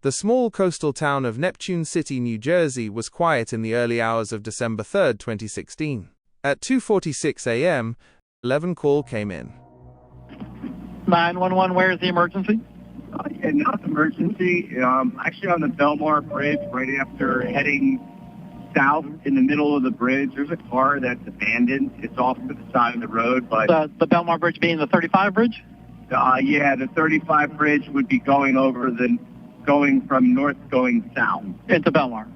The small coastal town of Neptune City, New Jersey was quiet in the early hours of December 3, 2016. At 2:46 a.m., 11 call came in. 911, where is the emergency? Yeah, not emergency. Actually on the Belmar Bridge, right after heading south in the middle of the bridge, there's a car that's abandoned. It's off to the side of the road, but... The Belmar Bridge being the 35 bridge? Yeah, the 35 bridge would be going from north going south. Into Belmar?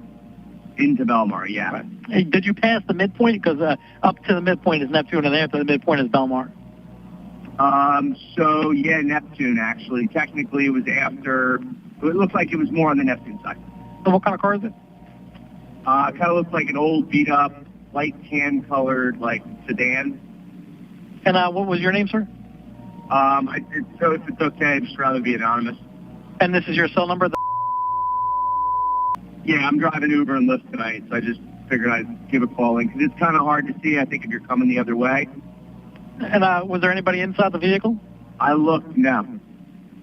Into Belmar, yeah. Right. Hey, did you pass the midpoint? Because up to the midpoint is Neptune, and after the midpoint is Belmar. So, yeah, Neptune, actually. Technically, it was after... It looked like it was more on the Neptune side. So what kind of car is it? Kind of looks like an old, beat-up, light tan-colored, sedan. And what was your name, sir? So if it's okay, I'd just rather be anonymous. And this is your cell number? Yeah, I'm driving Uber and Lyft tonight, so I just figured I'd give a call in, because it's kind of hard to see, I think, if you're coming the other way. And was there anybody inside the vehicle? I looked, no.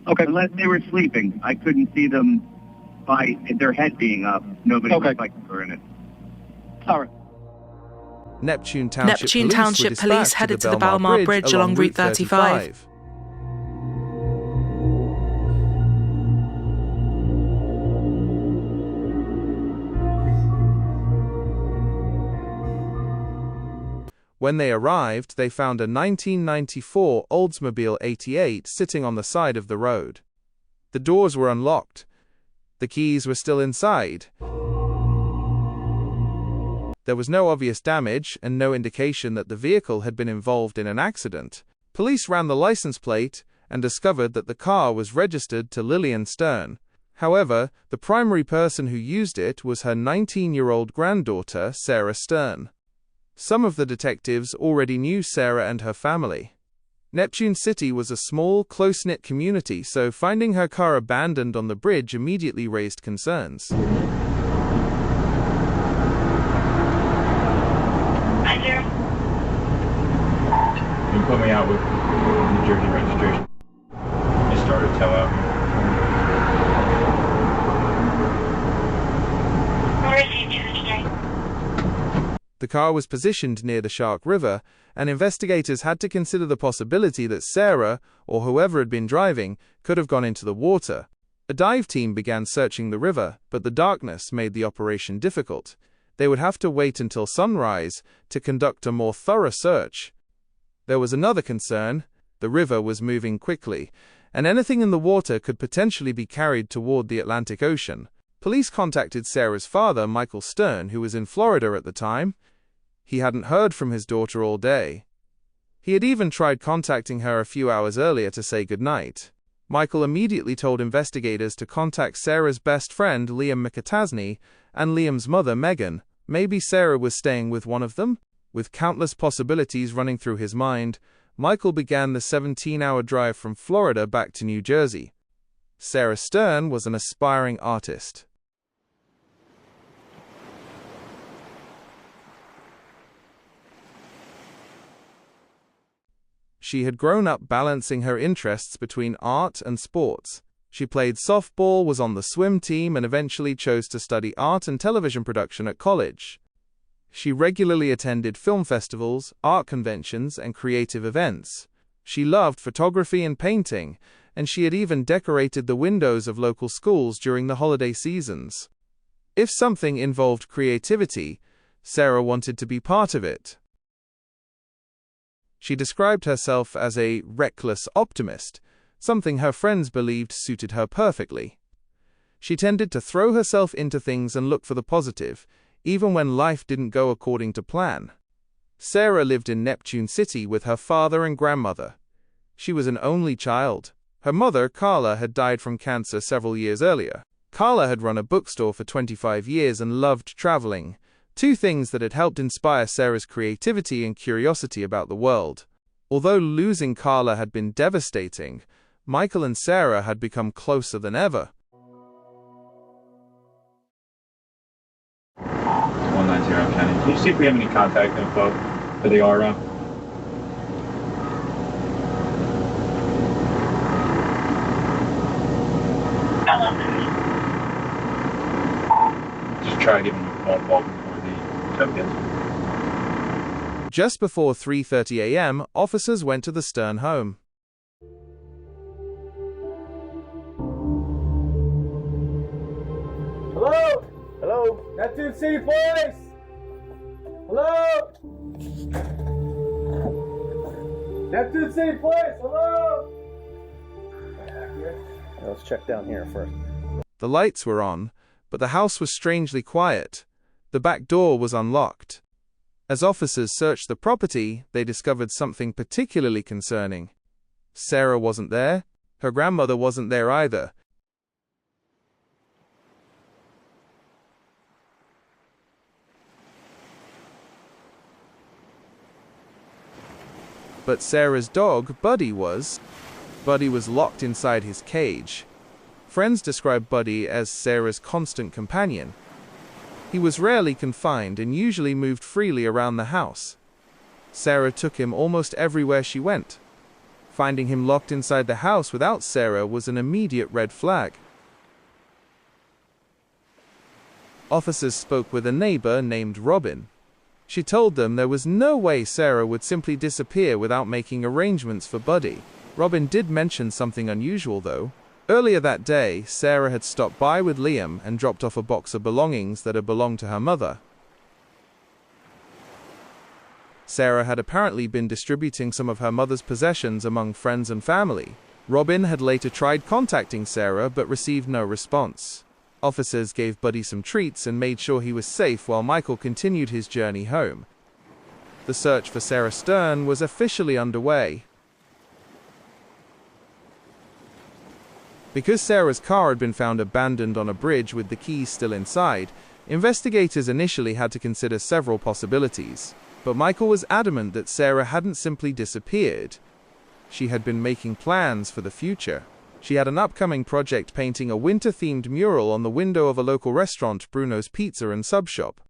Okay. Unless they were sleeping. I couldn't see them by their head being up. Nobody looked like they were in it. All right. Neptune Township Police headed to the Belmar Bridge along Route 35. When they arrived, they found a 1994 Oldsmobile 88 sitting on the side of the road. The doors were unlocked. The keys were still inside. There was no obvious damage and no indication that the vehicle had been involved in an accident. Police ran the license plate and discovered that the car was registered to Lillian Stern. However, the primary person who used it was her 19-year-old granddaughter, Sarah Stern. Some of the detectives already knew Sarah and her family. Neptune City was a small, close-knit community, so finding her car abandoned on the bridge immediately raised concerns. Hi, Sarah. You put me out with New Jersey registration. I started to tow out. Where is he today? The car was positioned near the Shark River, and investigators had to consider the possibility that Sarah, or whoever had been driving, could have gone into the water. A dive team began searching the river, but the darkness made the operation difficult. They would have to wait until sunrise to conduct a more thorough search. There was another concern. The river was moving quickly, and anything in the water could potentially be carried toward the Atlantic Ocean. Police contacted Sarah's father, Michael Stern, who was in Florida at the time. He hadn't heard from his daughter all day. He had even tried contacting her a few hours earlier to say goodnight. Michael immediately told investigators to contact Sarah's best friend, Liam McAtasney, and Liam's mother, Megan. Maybe Sarah was staying with one of them? With countless possibilities running through his mind, Michael began the 17-hour drive from Florida back to New Jersey. Sarah Stern was an aspiring artist. She had grown up balancing her interests between art and sports. She played softball, was on the swim team, and eventually chose to study art and television production at college. She regularly attended film festivals, art conventions, and creative events. She loved photography and painting, and she had even decorated the windows of local schools during the holiday seasons. If something involved creativity, Sarah wanted to be part of it. She described herself as a reckless optimist, something her friends believed suited her perfectly. She tended to throw herself into things and look for the positive, even when life didn't go according to plan. Sarah lived in Neptune City with her father and grandmother. She was an only child. Her mother, Carla, had died from cancer several years earlier. Carla had run a bookstore for 25 years and loved traveling, two things that had helped inspire Sarah's creativity and curiosity about the world. Although losing Carla had been devastating, Michael and Sarah had become closer than ever. 190 County. Can you see if we have any contact info for the RO? Hello. 190. try to give him a phone call before the tokens. Just before 3:30 a.m., officers went to the Stern home. Hello? Hello? Neptune City Police! Hello? Neptune City Police, hello? Let's check down here first. The lights were on, but the house was strangely quiet. The back door was unlocked. As officers searched the property, they discovered something particularly concerning. Sarah wasn't there. Her grandmother wasn't there either. But Sarah's dog, Buddy, was. Buddy was locked inside his cage. Friends describe Buddy as Sarah's constant companion. He was rarely confined and usually moved freely around the house. Sarah took him almost everywhere she went. Finding him locked inside the house without Sarah was an immediate red flag. Officers spoke with a neighbor named Robin. She told them there was no way Sarah would simply disappear without making arrangements for Buddy. Robin did mention something unusual, though. Earlier that day, Sarah had stopped by with Liam and dropped off a box of belongings that had belonged to her mother. Sarah had apparently been distributing some of her mother's possessions among friends and family. Robin had later tried contacting Sarah but received no response. Officers gave Buddy some treats and made sure he was safe while Michael continued his journey home. The search for Sarah Stern was officially underway. Because Sarah's car had been found abandoned on a bridge with the keys still inside, investigators initially had to consider several possibilities. But Michael was adamant that Sarah hadn't simply disappeared. She had been making plans for the future. She had an upcoming project painting a winter-themed mural on the window of a local restaurant, Bruno's Pizza and Sub Shop.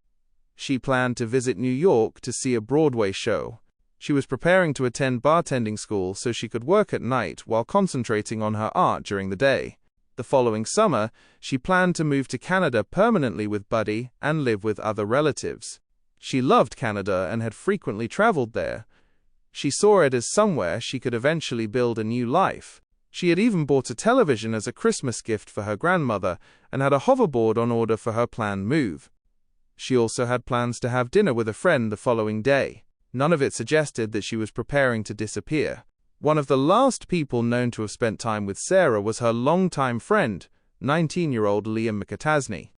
She planned to visit New York to see a Broadway show. She was preparing to attend bartending school so she could work at night while concentrating on her art during the day. The following summer, she planned to move to Canada permanently with Buddy and live with other relatives. She loved Canada and had frequently traveled there. She saw it as somewhere she could eventually build a new life. She had even bought a television as a Christmas gift for her grandmother and had a hoverboard on order for her planned move. She also had plans to have dinner with a friend the following day. None of it suggested that she was preparing to disappear. One of the last people known to have spent time with Sarah was her longtime friend, 19-year-old Liam McAtasney.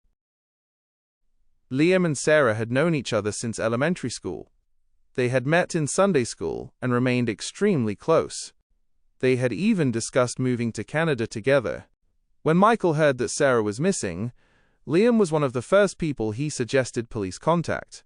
Liam and Sarah had known each other since elementary school. They had met in Sunday school and remained extremely close. They had even discussed moving to Canada together. When Michael heard that Sarah was missing, Liam was one of the first people he suggested police contact.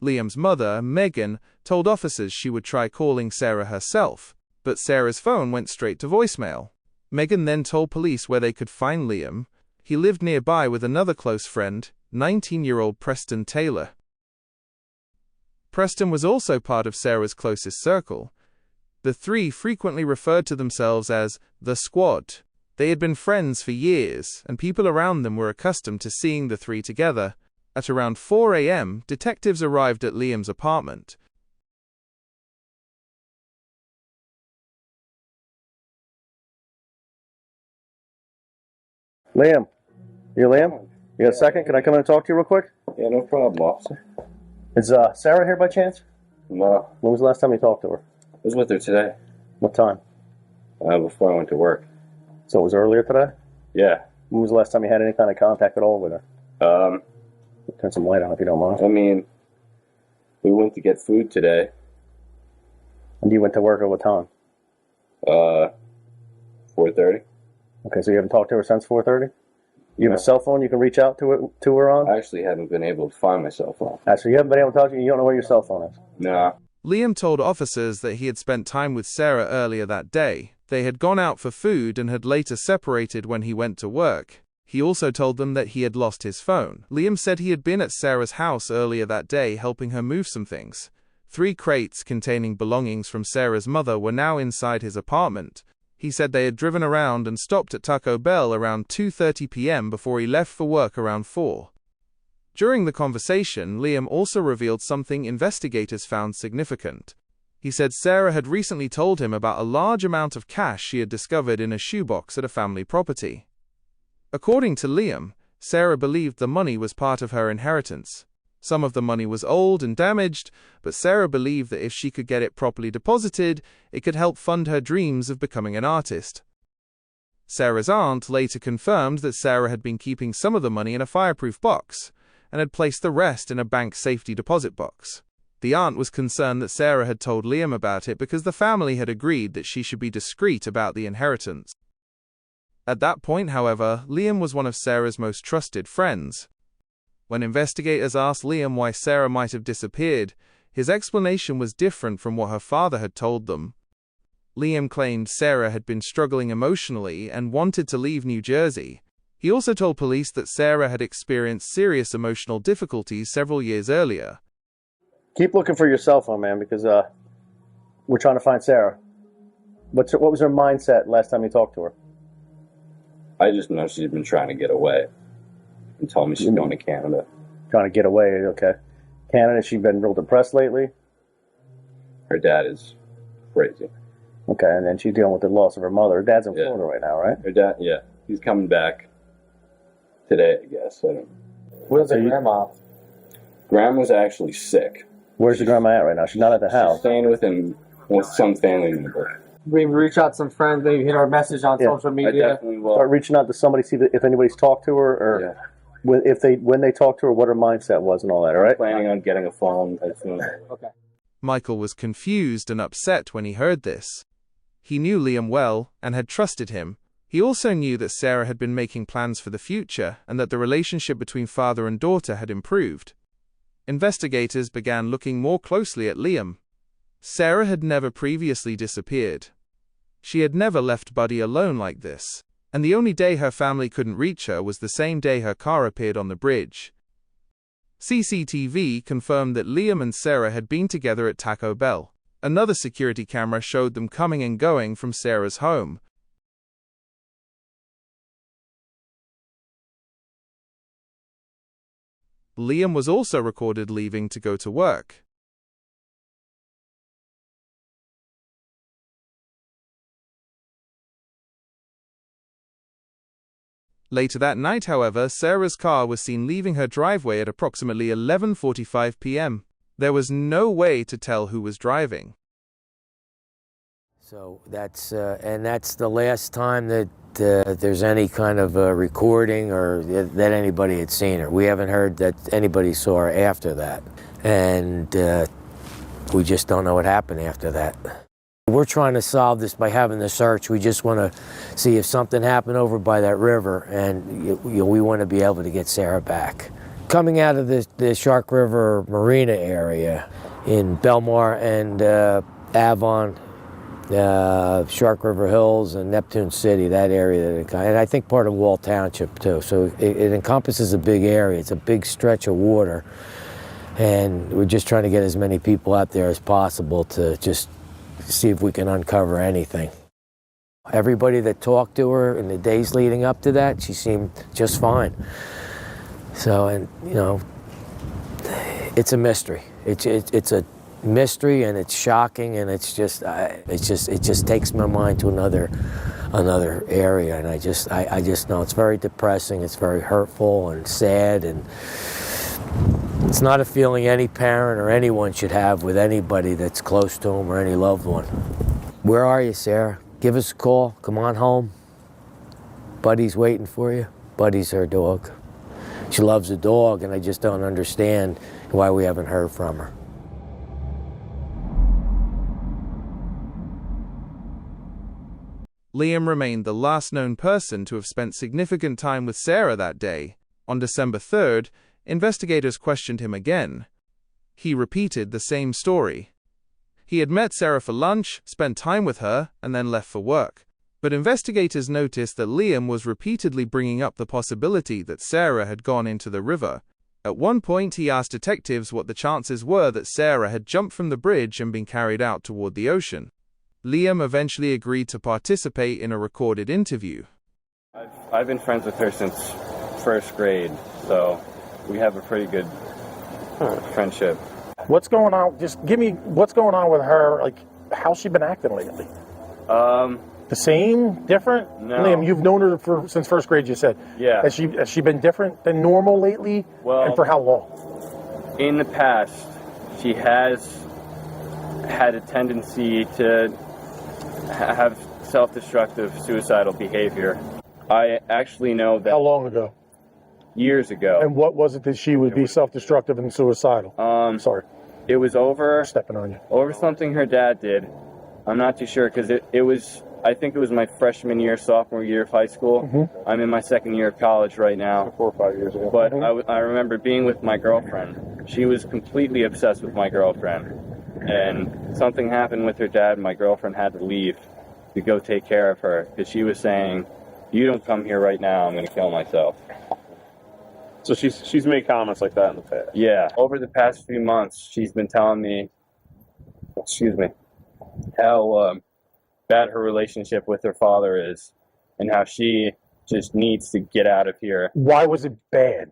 Liam's mother, Megan, told officers she would try calling Sarah herself, but Sarah's phone went straight to voicemail. Megan then told police where they could find Liam. He lived nearby with another close friend, 19-year-old Preston Taylor. Preston was also part of Sarah's closest circle. The three frequently referred to themselves as the Squad. They had been friends for years, and people around them were accustomed to seeing the three together. At around 4 a.m., detectives arrived at Liam's apartment. Liam. You Liam? You got a second? Can I come in and talk to you real quick? Yeah, no problem, officer. Is Sarah here by chance? No. When was the last time you talked to her? I was with her today. What time? Before I went to work. So it was earlier today? Yeah. When was the last time you had any kind of contact at all with her? Turn some light on if you don't mind. I mean, we went to get food today. And you went to work at what time? 4:30. Okay, so you haven't talked to her since 4:30? You have a cell phone you can reach out to her on? I actually haven't been able to find my cell phone. Actually, you haven't been able to talk to her? You don't know where your cell phone is? Nah. Liam told officers that he had spent time with Sarah earlier that day. They had gone out for food and had later separated when he went to work. He also told them that he had lost his phone. Liam said he had been at Sarah's house earlier that day helping her move some things. 3 crates containing belongings from Sarah's mother were now inside his apartment. He said they had driven around and stopped at Taco Bell around 2:30 p.m. before he left for work around 4. During the conversation, Liam also revealed something investigators found significant. He said Sarah had recently told him about a large amount of cash she had discovered in a shoebox at a family property. According to Liam, Sarah believed the money was part of her inheritance. Some of the money was old and damaged, but Sarah believed that if she could get it properly deposited, it could help fund her dreams of becoming an artist. Sarah's aunt later confirmed that Sarah had been keeping some of the money in a fireproof box, and had placed the rest in a bank safety deposit box. The aunt was concerned that Sarah had told Liam about it because the family had agreed that she should be discreet about the inheritance. At that point, however, Liam was one of Sarah's most trusted friends. When investigators asked Liam why Sarah might have disappeared, his explanation was different from what her father had told them. Liam claimed Sarah had been struggling emotionally and wanted to leave New Jersey. He also told police that Sarah had experienced serious emotional difficulties several years earlier. Keep looking for your cell phone, man, because we're trying to find Sarah. What was her mindset last time you talked to her? I just know she's been trying to get away and told me she's going to Canada. Trying to get away, okay. Canada, she's been real depressed lately? Her dad is crazy. Okay, and then she's dealing with the loss of her mother. Her dad's in Florida right now, right? Her dad, yeah. He's coming back today, I guess. I don't know. Where's her grandma? Grandma's actually sick. Where's the grandma at right now? She's not at the house. She's staying with some family member. Maybe reach out to some friends, maybe hit our message on social media. I definitely will. Start reaching out to somebody, see if anybody's talked to her, or when they talked to her, what her mindset was and all that, all right? Planning on getting a phone as soon as Okay. Michael was confused and upset when he heard this. He knew Liam well and had trusted him. He also knew that Sarah had been making plans for the future and that the relationship between father and daughter had improved. Investigators began looking more closely at Liam. Sarah had never previously disappeared. She had never left Buddy alone like this, and the only day her family couldn't reach her was the same day her car appeared on the bridge. CCTV confirmed that Liam and Sarah had been together at Taco Bell. Another security camera showed them coming and going from Sarah's home. Liam was also recorded leaving to go to work. Later that night, however, Sarah's car was seen leaving her driveway at approximately 11:45 p.m. There was no way to tell who was driving. So that's the last time that there's any kind of recording or that anybody had seen her. We haven't heard that anybody saw her after that, and we just don't know what happened after that. We're trying to solve this by having the search. We just want to see if something happened over by that river, and we want to be able to get Sarah back. Coming out of the Shark River Marina area in Belmar and Avon, Shark River Hills and Neptune City, that area, and I think part of Wall Township too. So it encompasses a big area. It's a big stretch of water, and we're just trying to get as many people out there as possible to just see if we can uncover anything. Everybody that talked to her in the days leading up to that, she seemed just fine. So, and you know, it's a mystery. It's a mystery, and it's shocking, and it just takes my mind to another area, and I just know it's very depressing. It's very hurtful and sad, and it's not a feeling any parent or anyone should have with anybody that's close to them or any loved one. Where are you, Sarah? Give us a call. Come on home. Buddy's waiting for you. Buddy's her dog. She loves the dog, and I just don't understand why we haven't heard from her. Liam remained the last known person to have spent significant time with Sarah that day. On December 3rd, investigators questioned him again. He repeated the same story. He had met Sarah for lunch, spent time with her, and then left for work. But investigators noticed that Liam was repeatedly bringing up the possibility that Sarah had gone into the river. At one point, he asked detectives what the chances were that Sarah had jumped from the bridge and been carried out toward the ocean. Liam eventually agreed to participate in a recorded interview. I've been friends with her since first grade, so We have a pretty good friendship. What's going on? Just give me what's going on with her. Like, how's she been acting lately? The same? Different? No. Liam, you've known her since first grade, you said. Yeah. Has she been different than normal lately? Well, and for how long? In the past, she has had a tendency to have self-destructive, suicidal behavior. I actually know that. How long ago? Years ago. And what was it that she would be self-destructive and suicidal? Sorry. It was over. Stepping on you. Over something her dad did. I'm not too sure because it was. I think it was my freshman year, sophomore year of high school. Mm-hmm. I'm in my second year of college right now. 4 or 5 years ago. But I remember being with my girlfriend. She was completely obsessed with my girlfriend. And something happened with her dad, and my girlfriend had to leave to go take care of her because she was saying, "You don't come here right now, I'm going to kill myself." So she's made comments like that in the past? Yeah. Over the past few months, she's been telling me, how bad her relationship with her father is and how she just needs to get out of here. Why was it bad?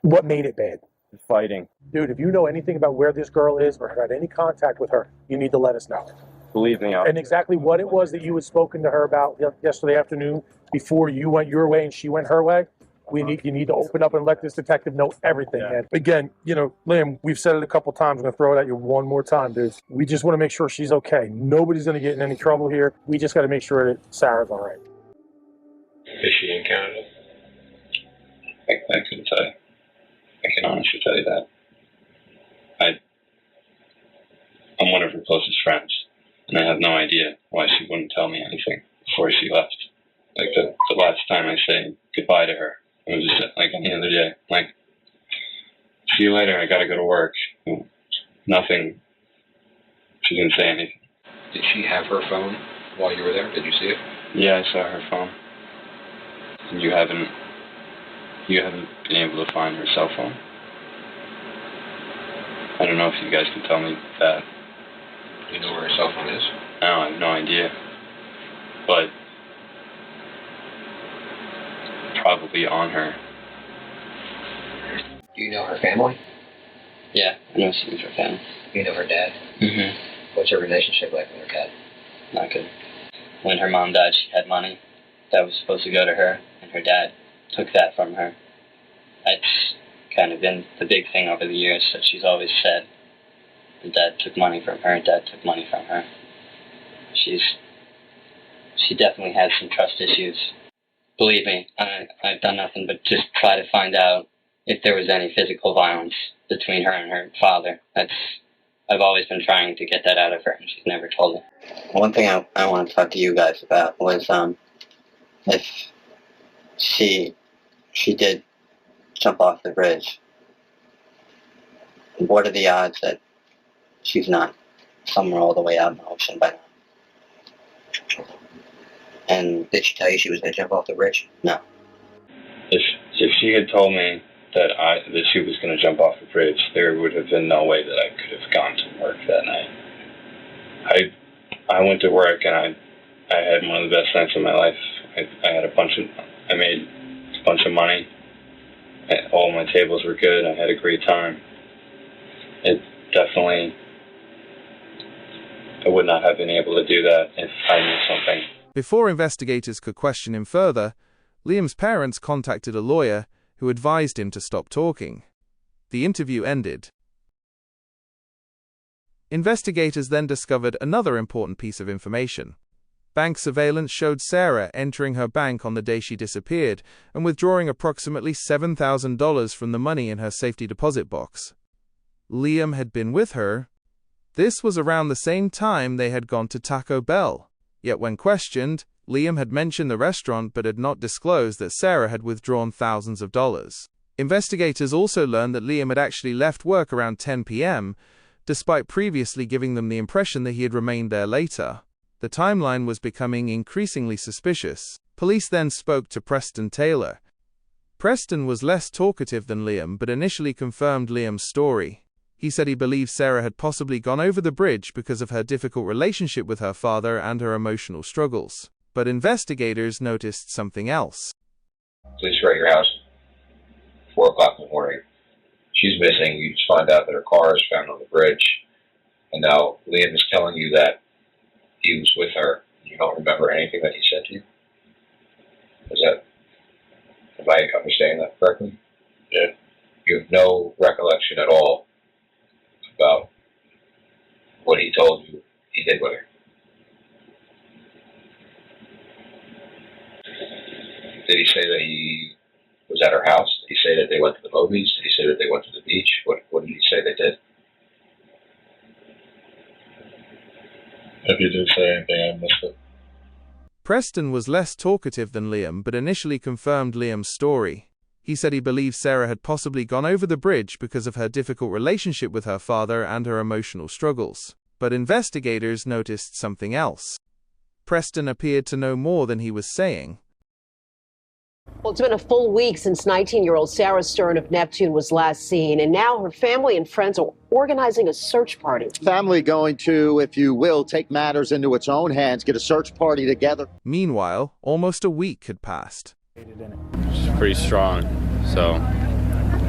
What made it bad? Fighting. Dude, if you know anything about where this girl is or had any contact with her, you need to let us know. Believe me. And exactly what it was that you had spoken to her about yesterday afternoon before you went your way and she went her way. You need to open up and let this detective know everything, man. Again, Liam, we've said it a couple times. I'm going to throw it at you one more time, dude. We just want to make sure she's okay. Nobody's going to get in any trouble here. We just got to make sure that Sarah's all right. Is she in Canada? I couldn't tell you. I can honestly tell you that. I'm one of her closest friends, and I have no idea why she wouldn't tell me anything before she left. Like the last time I say goodbye to her, it was just like any other day. Like, see you later, I gotta go to work. Nothing. She didn't say anything. Did she have her phone while you were there? Did you see it? Yeah, I saw her phone. And you haven't been able to find her cell phone? I don't know if you guys can tell me that. Do you know where her cell phone is? No, I have no idea. But probably on her. Do you know her family? Yeah, I know some of her family. Do you know her dad? Mm-hmm. What's her relationship like with her dad? Not good. When her mom died, she had money that was supposed to go to her, and her dad took that from her. That's kind of been the big thing over the years, so she's always said that dad took money from her, dad took money from her. She definitely has some trust issues. Believe me, I've done nothing but just try to find out if there was any physical violence between her and her father. I've always been trying to get that out of her, and she's never told me. One thing I want to talk to you guys about was if she did jump off the bridge, what are the odds that she's not somewhere all the way out in the ocean by now? And did she tell you she was going to jump off the bridge? No. If she had told me that she was going to jump off the bridge, there would have been no way that I could have gone to work that night. I went to work and I had one of the best nights of my life. I made a bunch of money. All my tables were good. I had a great time. It definitely, I would not have been able to do that if I knew something. Before investigators could question him further, Liam's parents contacted a lawyer who advised him to stop talking. The interview ended. Investigators then discovered another important piece of information. Bank surveillance showed Sarah entering her bank on the day she disappeared and withdrawing approximately $7,000 from the money in her safety deposit box. Liam had been with her. This was around the same time they had gone to Taco Bell. Yet when questioned, Liam had mentioned the restaurant but had not disclosed that Sarah had withdrawn thousands of dollars. Investigators also learned that Liam had actually left work around 10 p.m., despite previously giving them the impression that he had remained there later. The timeline was becoming increasingly suspicious. Police then spoke to Preston Taylor. Preston was less talkative than Liam but initially confirmed Liam's story. He said he believed Sarah had possibly gone over the bridge because of her difficult relationship with her father and her emotional struggles. But investigators noticed something else. Police were at your house? 4 o'clock in the morning. She's missing. You just find out that her car is found on the bridge. And now Liam is telling you that he was with her. You don't remember anything that he said to you? Am I understanding that correctly? Yeah. You have no recollection at all about what he told you he did with her. Did he say that he was at her house? Did he say that they went to the movies? Did he say that they went to the beach? What did he say they did? If you did say anything, I missed it. Preston was less talkative than Liam, but initially confirmed Liam's story. He said he believed Sarah had possibly gone over the bridge because of her difficult relationship with her father and her emotional struggles. But investigators noticed something else. Preston appeared to know more than he was saying. Well, it's been a full week since 19-year-old Sarah Stern of Neptune was last seen, and now her family and friends are organizing a search party. Family going to, if you will, take matters into its own hands, get a search party together. Meanwhile, almost a week had passed. It's pretty strong, so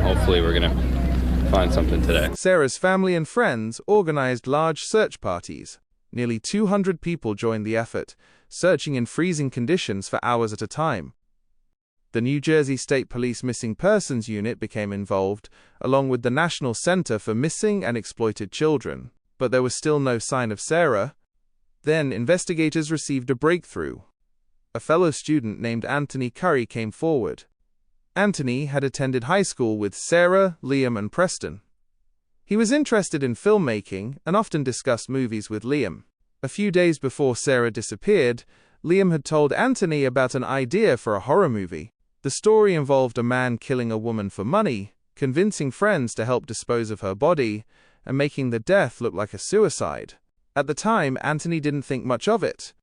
hopefully we're going to find something today. Sarah's family and friends organized large search parties. Nearly 200 people joined the effort, searching in freezing conditions for hours at a time. The New Jersey State Police Missing Persons Unit became involved, along with the National Center for Missing and Exploited Children. But there was still no sign of Sarah. Then investigators received a breakthrough. A fellow student named Anthony Curry came forward. Anthony had attended high school with Sarah, Liam, and Preston. He was interested in filmmaking and often discussed movies with Liam. A few days before Sarah disappeared, Liam had told Anthony about an idea for a horror movie. The story involved a man killing a woman for money, convincing friends to help dispose of her body, and making the death look like a suicide. At the time, Anthony didn't think much of it.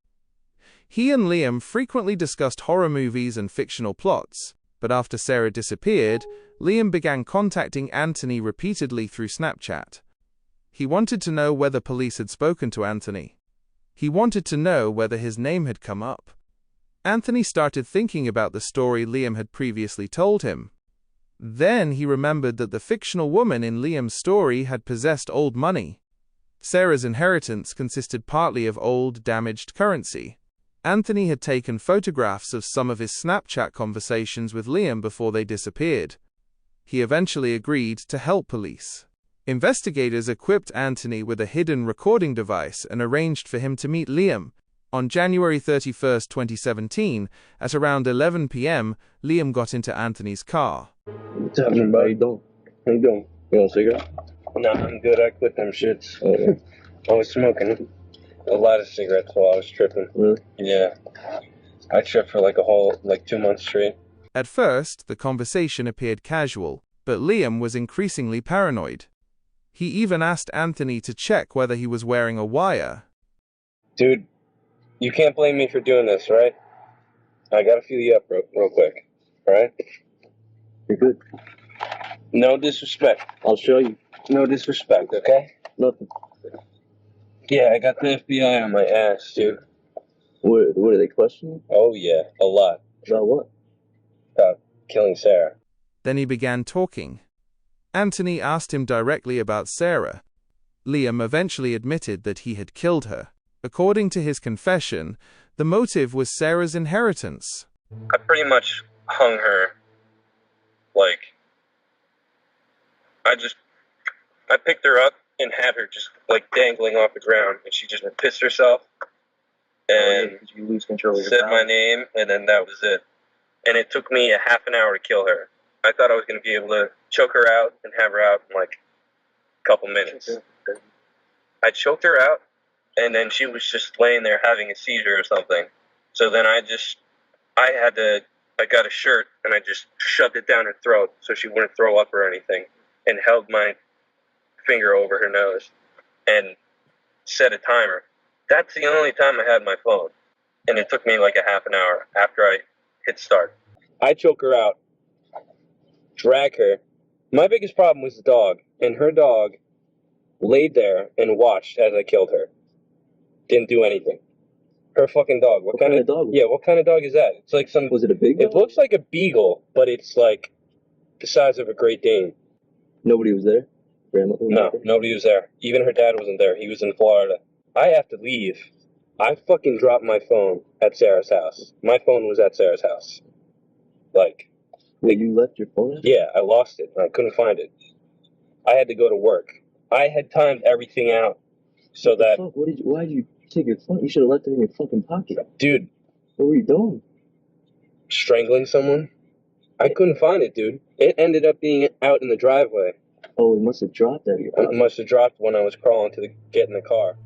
He and Liam frequently discussed horror movies and fictional plots, but after Sarah disappeared, Liam began contacting Anthony repeatedly through Snapchat. He wanted to know whether police had spoken to Anthony. He wanted to know whether his name had come up. Anthony started thinking about the story Liam had previously told him. Then he remembered that the fictional woman in Liam's story had possessed old money. Sarah's inheritance consisted partly of old, damaged currency. Anthony had taken photographs of some of his Snapchat conversations with Liam before they disappeared. He eventually agreed to help police. Investigators equipped Anthony with a hidden recording device and arranged for him to meet Liam. On January 31, 2017, at around 11 p.m., Liam got into Anthony's car. What's happening, buddy? How you doing? You want a cigarette? No, I'm good. I quit them shits. I was smoking a lot of cigarettes while I was tripping. Really? Yeah. I tripped for like 2 months straight. At first, the conversation appeared casual, but Liam was increasingly paranoid. He even asked Anthony to check whether he was wearing a wire. Dude, you can't blame me for doing this, right? I gotta feel you up real quick, alright? You're good. No disrespect. I'll show you. No disrespect, okay? Nothing. Yeah, I got the FBI on my ass, dude. What are they questioning? Oh yeah, a lot. About what? About killing Sarah. Then he began talking. Anthony asked him directly about Sarah. Liam eventually admitted that he had killed her. According to his confession, the motive was Sarah's inheritance. I pretty much hung her, I picked her up and had her just, dangling off the ground, and she just pissed herself, and you lose control of your said power. my name, and then that was it. And it took me a half an hour to kill her. I thought I was going to be able to choke her out and have her out in, a couple minutes. I choked her out, and then she was just laying there having a seizure or something. So then I got a shirt, and I just shoved it down her throat so she wouldn't throw up or anything, and held my finger over her nose and set a timer. That's the only time I had my phone, and it took me a half an hour after I hit start. I choke her out, drag her. My biggest problem was the dog, and her dog laid there and watched as I killed her. Didn't do anything. Her fucking dog. What kind of dog? Yeah, what kind of dog is that? It's like some... Was it a big dog? It looks like a beagle, but it's the size of a Great Dane. Nobody was there? Grandma? No, nobody was there. Even her dad wasn't there. He was in Florida. I have to leave. I fucking dropped my phone at Sarah's house. My phone was at Sarah's house. Like... Wait, you left your phone? Yeah, I lost it. I couldn't find it. I had to go to work. I had timed everything out so that... Fuck? Why did you take your phone? You should have left it in your fucking pocket. Dude. What were you doing? Strangling someone? I couldn't find it, dude. It ended up being out in the driveway. Oh, it must have dropped out of your pocket. It must have dropped when I was crawling to get in the car.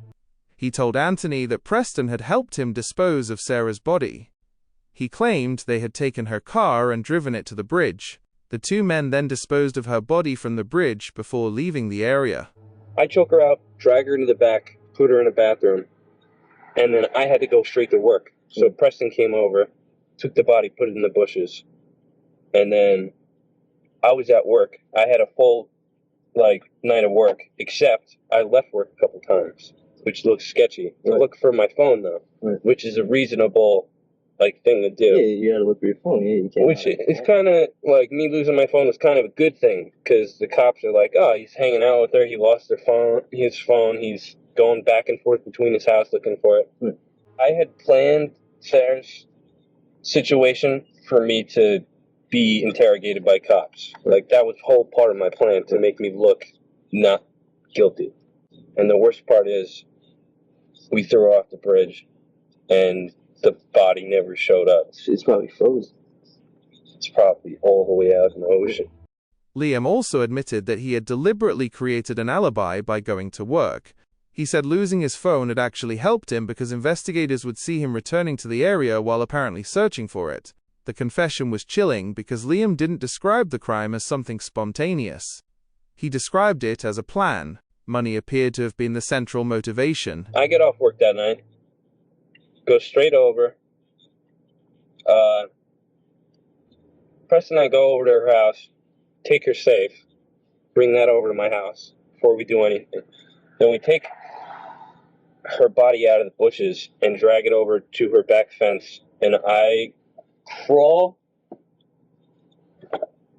He told Anthony that Preston had helped him dispose of Sarah's body. He claimed they had taken her car and driven it to the bridge. The two men then disposed of her body from the bridge before leaving the area. I choke her out, drag her into the back, put her in a bathroom, and then I had to go straight to work. So Preston came over, took the body, put it in the bushes, and then I was at work. I had a full, night of work, except I left work a couple times, which looks sketchy. I look for my phone, though, which is a reasonable, thing to do. Yeah, you gotta look for your phone. Yeah, you can't. Which is kind of, me losing my phone is kind of a good thing, because the cops are like, oh, he's hanging out with her, he lost his phone, he's going back and forth between his house looking for it. I had planned Sarah's situation for me to be interrogated by cops. That was whole part of my plan, to make me look not guilty. And the worst part is, we threw her off the bridge, and the body never showed up. It's probably frozen. It's probably all the way out in the ocean. Liam also admitted that he had deliberately created an alibi by going to work. He said losing his phone had actually helped him because investigators would see him returning to the area while apparently searching for it. The confession was chilling because Liam didn't describe the crime as something spontaneous. He described it as a plan. Money appeared to have been the central motivation. I get off work that night, go straight over. Preston and I go over to her house, take her safe, bring that over to my house before we do anything. Then we take her body out of the bushes and drag it over to her back fence, and I crawl,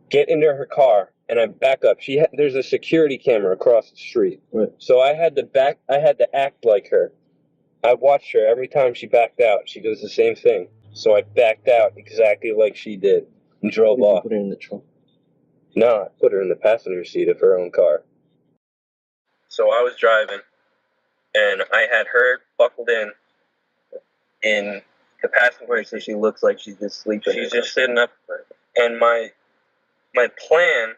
get into her car, and I back up. There's a security camera across the street, so I had to act like her. I watched her every time she backed out. She does the same thing. So I backed out exactly like she did and drove off. Put her in the trunk? No, I put her in the passenger seat of her own car. So I was driving, and I had her buckled in the passenger seat. So she looks like she's just sleeping. She's just sitting up. And my plan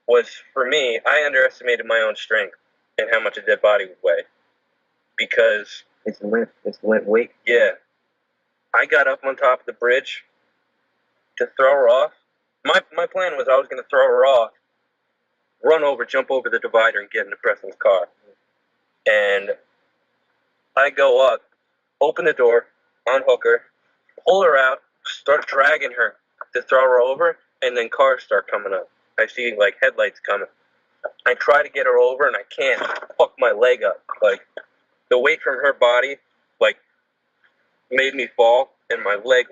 was, for me, I underestimated my own strength and how much a dead body would weigh. Because... It's limp weight. Yeah. I got up on top of the bridge to throw her off. My plan was I was going to throw her off, run over, jump over the divider, and get into Preston's car. And I go up, open the door, unhook her, pull her out, start dragging her to throw her over, and then cars start coming up. I see, headlights coming. I try to get her over, and I can't. Fuck my leg up. The weight from her body, made me fall, and my leg,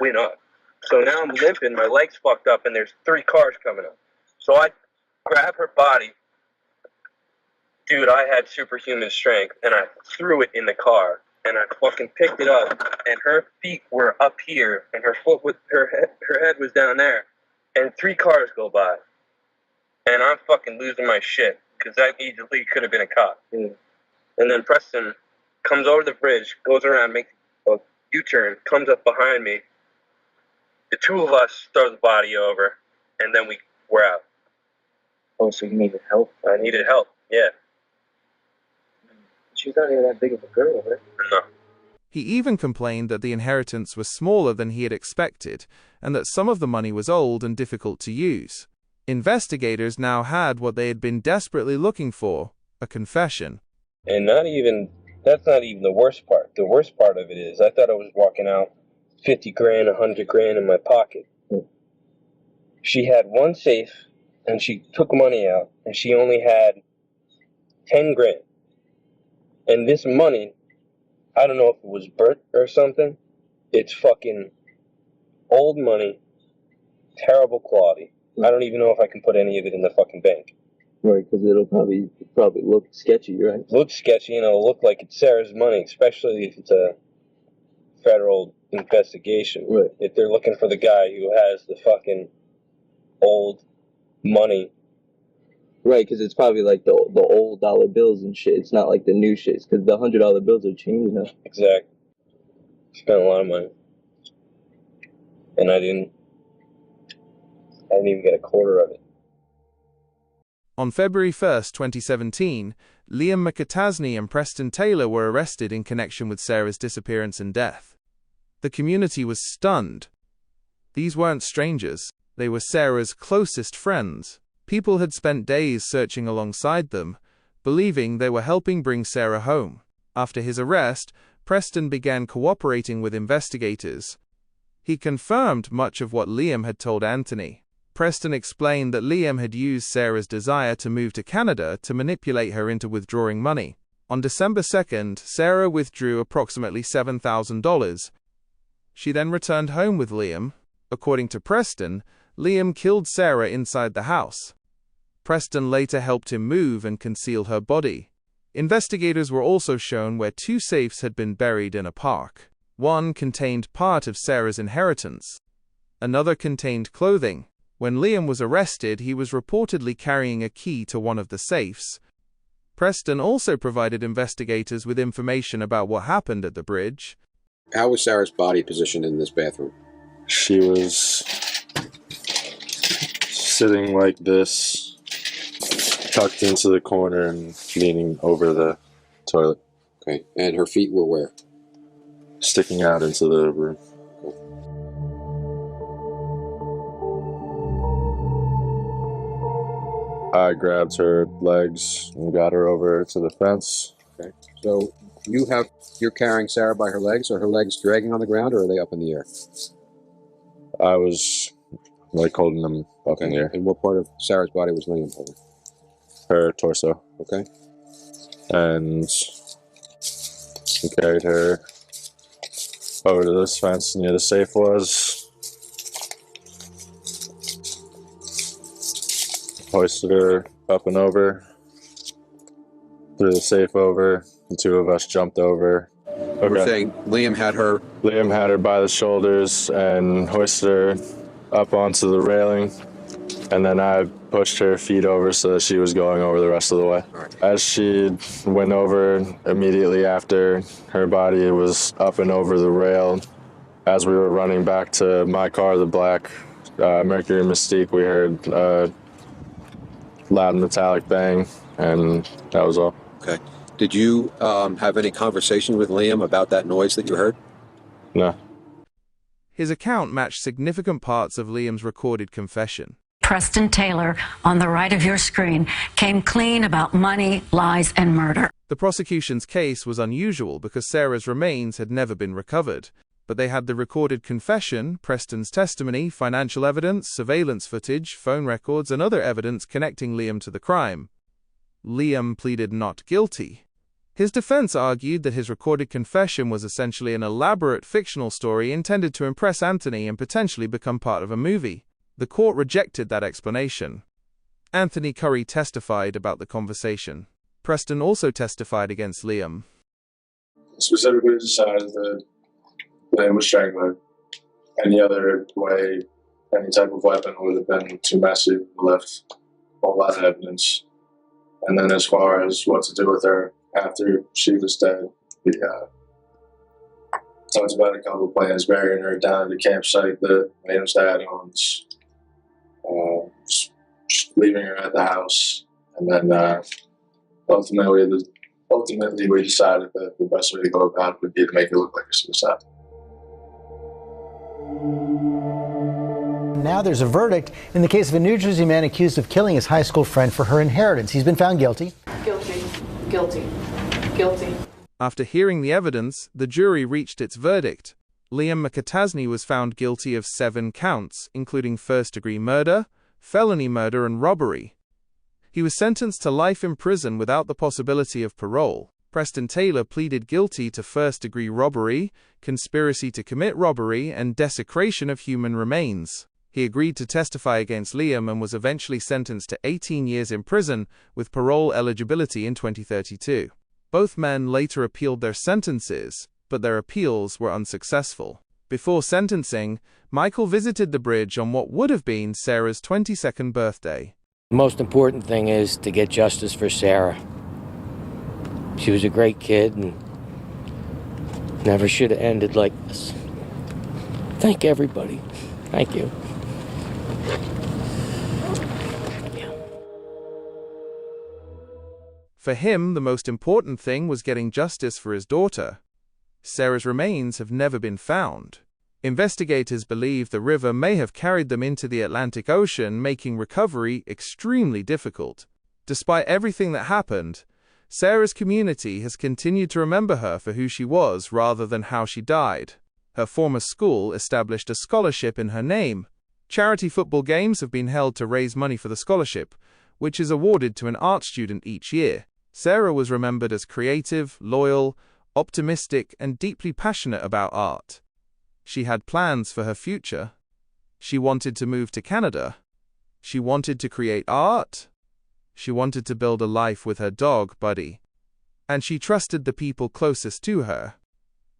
went up. So now I'm limping, my leg's fucked up, and there's 3 cars coming up. So I grab her body. Dude, I had superhuman strength, and I threw it in the car, and I fucking picked it up, and her feet were up here, and her head was down there, and 3 cars go by. And I'm fucking losing my shit, because that easily could have been a cop. And then Preston comes over the bridge, goes around, makes a U-turn, comes up behind me. The 2 of us throw the body over, and then we're out. Oh, so you needed help? I needed help, yeah. She's not even that big of a girl, right? No. He even complained that the inheritance was smaller than he had expected, and that some of the money was old and difficult to use. Investigators now had what they had been desperately looking for, a confession. And that's not even the worst part. The worst part of it is, I thought I was walking out 50 grand, 100 grand in my pocket. She had one safe, and she took money out, and she only had 10 grand. And this money, I don't know if it was burnt or something, it's fucking old money, terrible quality. I don't even know if I can put any of it in the fucking bank. Right, because it'll probably look sketchy, right? Look sketchy, and it'll look like it's Sarah's money, especially if it's a federal investigation. Right. If they're looking for the guy who has the fucking old money. Right, because it's probably like the old dollar bills and shit. It's not like the new shits, because the $100 bills are changing now. Exactly. Spent a lot of money, and I didn't even get a quarter of it. On February 1st, 2017, Liam McAtasney and Preston Taylor were arrested in connection with Sarah's disappearance and death. The community was stunned. These weren't strangers. They were Sarah's closest friends. People had spent days searching alongside them, believing they were helping bring Sarah home. After his arrest, Preston began cooperating with investigators. He confirmed much of what Liam had told Anthony. Preston explained that Liam had used Sarah's desire to move to Canada to manipulate her into withdrawing money. On December 2nd, Sarah withdrew approximately $7,000. She then returned home with Liam. According to Preston, Liam killed Sarah inside the house. Preston later helped him move and conceal her body. Investigators were also shown where two safes had been buried in a park. One contained part of Sarah's inheritance. Another contained clothing. When Liam was arrested, he was reportedly carrying a key to one of the safes. Preston also provided investigators with information about what happened at the bridge. How was Sarah's body positioned in this bathroom? She was sitting like this, tucked into the corner and leaning over the toilet. Okay, and her feet were where? Sticking out into the room. I grabbed her legs and got her over to the fence. Okay, so you're carrying Sarah by her legs. Are her legs dragging on the ground, or are they up in the air? I was like holding them up in the air. And what part of Sarah's body was Liam holding? Her torso. Okay. And we carried her over to this fence near the safe was. Hoisted her up and over, threw the safe over, the two of us jumped over. Okay. We're saying Liam had her by the shoulders and hoisted her up onto the railing, and then I pushed her feet over so that she was going over the rest of the way. Right. As she went over, immediately after, her body was up and over the rail. As we were running back to my car, the black Mercury Mystique, we heard loud metallic bang, and that was all. Okay. Did you have any conversation with Liam about that noise that you heard? No. His account matched significant parts of Liam's recorded confession. Preston Taylor, on the right of your screen, came clean about money, lies, and murder. The prosecution's case was unusual because Sarah's remains had never been recovered, but they had the recorded confession, Preston's testimony, financial evidence, surveillance footage, phone records, and other evidence connecting Liam to the crime. Liam pleaded not guilty. His defense argued that his recorded confession was essentially an elaborate fictional story intended to impress Anthony and potentially become part of a movie. The court rejected that explanation. Anthony Curry testified about the conversation. Preston also testified against Liam. Specifically decided that Liam was strangling. Any other way, any type of weapon would have been too messy, left a whole lot of evidence. And then as far as what to do with her after she was dead, we talked about a couple of plans, burying her down at the campsite that Liam's dad owns, leaving her at the house, and then ultimately we decided that the best way to go about it would be to make it look like a suicide. Now there's a verdict in the case of a New Jersey man accused of killing his high school friend for her inheritance. He's been found guilty. Guilty. Guilty. Guilty. After hearing the evidence, the jury reached its verdict. Liam McAtasney was found guilty of 7 counts, including first-degree murder, felony murder, and robbery. He was sentenced to life in prison without the possibility of parole. Preston Taylor pleaded guilty to first-degree robbery, conspiracy to commit robbery, and desecration of human remains. He agreed to testify against Liam and was eventually sentenced to 18 years in prison with parole eligibility in 2032. Both men later appealed their sentences, but their appeals were unsuccessful. Before sentencing, Michael visited the bridge on what would have been Sarah's 22nd birthday. The most important thing is to get justice for Sarah. She was a great kid and never should have ended like this. Thank everybody. Thank you. For him, the most important thing was getting justice for his daughter. Sarah's remains have never been found. Investigators believe the river may have carried them into the Atlantic Ocean, making recovery extremely difficult. Despite everything that happened, Sarah's community has continued to remember her for who she was rather than how she died. Her former school established a scholarship in her name. Charity football games have been held to raise money for the scholarship, which is awarded to an art student each year. Sarah was remembered as creative, loyal, optimistic, and deeply passionate about art. She had plans for her future. She wanted to move to Canada. She wanted to create art. She wanted to build a life with her dog, Buddy. And she trusted the people closest to her.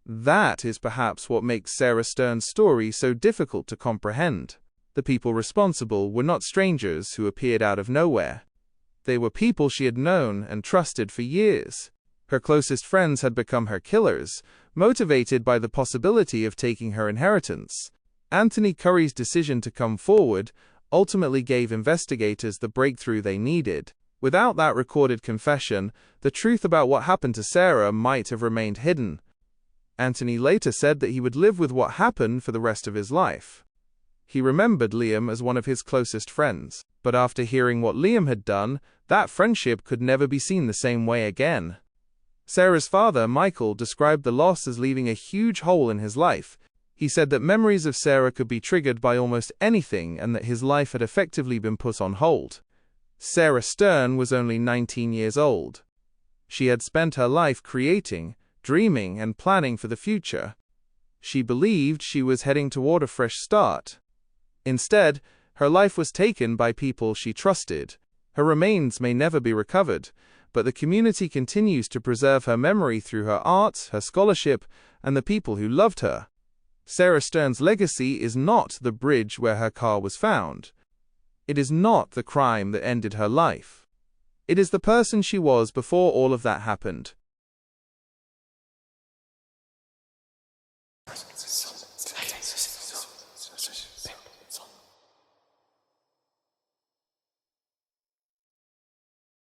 That is perhaps what makes Sarah Stern's story so difficult to comprehend. The people responsible were not strangers who appeared out of nowhere. They were people she had known and trusted for years. Her closest friends had become her killers, motivated by the possibility of taking her inheritance. Anthony Curry's decision to come forward ultimately gave investigators the breakthrough they needed. Without that recorded confession, the truth about what happened to Sarah might have remained hidden. Anthony later said that he would live with what happened for the rest of his life. He remembered Liam as one of his closest friends, but after hearing what Liam had done, that friendship could never be seen the same way again. Sarah's father, Michael, described the loss as leaving a huge hole in his life. He said that memories of Sarah could be triggered by almost anything and that his life had effectively been put on hold. Sarah Stern was only 19 years old. She had spent her life creating, dreaming, and planning for the future. She believed she was heading toward a fresh start. Instead, her life was taken by people she trusted. Her remains may never be recovered, but the community continues to preserve her memory through her art, her scholarship, and the people who loved her. Sarah Stern's legacy is not the bridge where her car was found. It is not the crime that ended her life. It is the person she was before all of that happened.